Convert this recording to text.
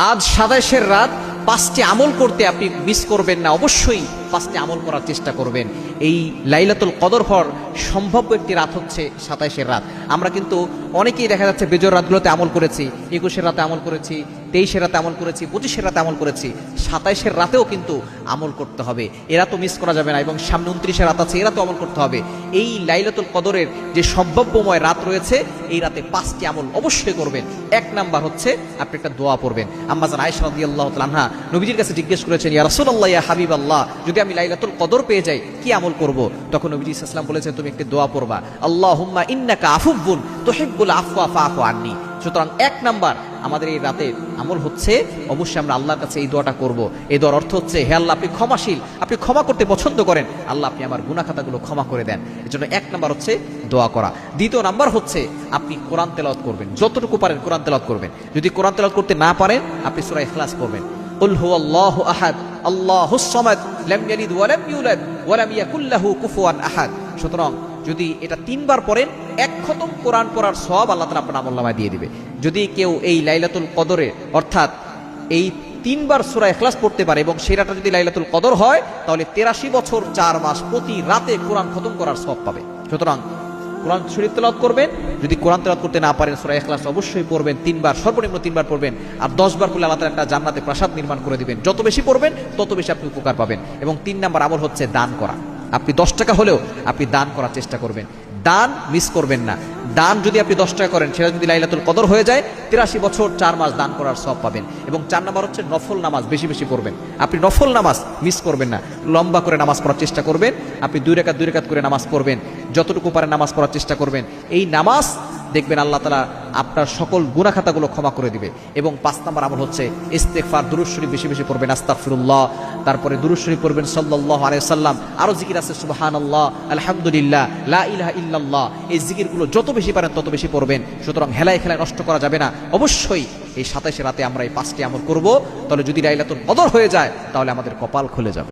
আজ ২৭-এর রাত ৫টি আমল করতে আপনি মিস করবেন না, অবশ্যই ৫টি আমল করার চেষ্টা করবেন। এই লাইলাতুল কদর হওয়ার সম্ভাব্য একটি রাত হচ্ছে ২৭-এর রাত। আমরা কিন্তু অনেকেই দেখা যাচ্ছে বেজোর রাতগুলোতে আমল করেছি, ২১-এর রাতে আমল করেছি, ২৩-এর রাতে আমল করেছি, ২৫-এর রাতে আমল করেছি, ২৭-এর রাতেও কিন্তু আমল করতে হবে, এরা তো মিস করা যাবে না। এবং সামনে ২৯-এর রাত আছে, এরা তো আমল করতে হবে। এই লাইলাতুল কদরের যে সম্ভাব্যময় রাত রয়েছে, এই রাতে ৫টি আমল অবশ্যই করবেন। ১ নাম্বার হচ্ছে আপনি একটা দোয়া পড়বেন। আম্মা জান আয়েশা রাদিয়াল্লাহু তাআলা আনহা নবীজির কাছে জিজ্ঞেস করেছেন, ইয়া রাসূলুল্লাহ, ইয়া হাবিবাল্লাহ, যদি আমি লাইলাতুল কদর পেয়ে যাই কি আমল করব? তখন নবীজি সাল্লাল্লাহু আলাইহি ওয়াসাল্লাম বলেছেন, তুমি একটি দোয়া পড়বা, আল্লাহুম্মা ইন্নাকা আফুবুন তুহিব্বুল আফওয়া ফাআফু আন্নি। সুতরাং ১ নাম্বার আমাদের এই রাতে আমল হচ্ছে অবশ্যই আমরা আল্লাহর কাছে এই দোয়াটা করব। এই দোয়ার অর্থ হচ্ছে, হে আল্লাহ, আপনি ক্ষমাশীল, আপনি ক্ষমা করতে পছন্দ করেন, আল্লাহ আপনি আমার গুনাহ খাতাগুলো ক্ষমা করে দেন। এজন্য ১ নাম্বার হচ্ছে দোয়া করা। দ্বিতীয় নাম্বার হচ্ছে আপনি কোরআন তেলাওয়াত করবেন, যতটুকু পারেন কোরআন তেলাওয়াত করবেন। যদি কোরআন তেলাওয়াত করতে না পারেন, আপনি সূরা ইখলাস পড়বেন, কুল হুয়াল্লাহু আহাদ আল্লাহুস সামাদ লাম ইয়ালিদ ওয়া লাম ইউলাদ ওয়া লাম ইয়াকুল লাহু কুফুয়ান আহাদ। সুতরাং যদি এটা ৩ বার পড়েন, ১ খতম কোরআন পড়ার সওয়াব আল্লাহ তাআলা আপনার আমলনামায় দিয়ে দিবে। যদি কেউ এই লাইলাতুল কদরে অর্থাৎ এই ৩ বার সূরা ইখলাস পড়তে পারে এবং সেই রাতটা যদি লাইলাতুল কদর হয়, তাহলে ৮৩ বছর ৪ মাস প্রতি রাতে কোরআন খতম করার সওয়াব পাবে। সুতরাং কোরআন শরীফ তেলাওয়াত করবেন। যদি কোরআন তেলাওয়াত করতে না পারেন, সূরা ইখলাস অবশ্যই পড়বেন, ৩ বার, সর্বনিম্ন ৩ বার পড়বেন। আর ১০ বার পড়লে আল্লাহ তাআলা একটা জান্নাতে প্রাসাদ নির্মাণ করে দিবেন। যত বেশি পড়বেন তত বেশি আপনি উপকার পাবেন। এবং ৩ নাম্বার আমল হচ্ছে দান করা। আপনি ১০ টাকা হলেও আপনি দান করার চেষ্টা করবেন, দান মিস করবেন না। দান যদি আপনি ১০ টাকা করেন, সেটা যদি লাইলাতুল কদর হয়ে যায়, ৮৩ বছর ৪ মাস দান করার সওয়াব পাবেন। এবং ৪ নাম্বার হচ্ছে নফল নামাজ বেশি বেশি পড়বেন। আপনি নফল নামাজ মিস করবেন না, লম্বা করে নামাজ পড়ার চেষ্টা করবেন। আপনি ২ রাকাত করে নামাজ পড়বেন, যতটুকু পারেন নামাজ পড়ার চেষ্টা করবেন। এই নামাজ দেখবেন আল্লাহ তাআলা আপনার সকল গুনাহ খাতাগুলো ক্ষমা করে দিবে। এবং ৫ নাম্বার আমল হচ্ছে ইস্তেগফার, দুরূদ শরীফ বেশি বেশি পড়বেন, আস্তাগফিরুল্লাহ, তারপরে দুরূদ শরীফ পড়বেন সাল্লাল্লাহু আলাইহি ওয়াসাল্লাম। আরো জিকির আছে, সুবহানাল্লাহ, আলহামদুলিল্লাহ, লা ইলাহা ইল্লাল্লাহ। এই জিকিরগুলো যত বেশি পারেন তত বেশি পড়বেন। সুতরাং হেলায় খেলায় নষ্ট করা যাবে না। অবশ্যই এই ২৭ রাতে আমরা এই ৫টি আমল করব। তাহলে যদি লাইলাতুল কদর হয়ে যায়, তাহলে আমাদের কপাল খুলে যাবে।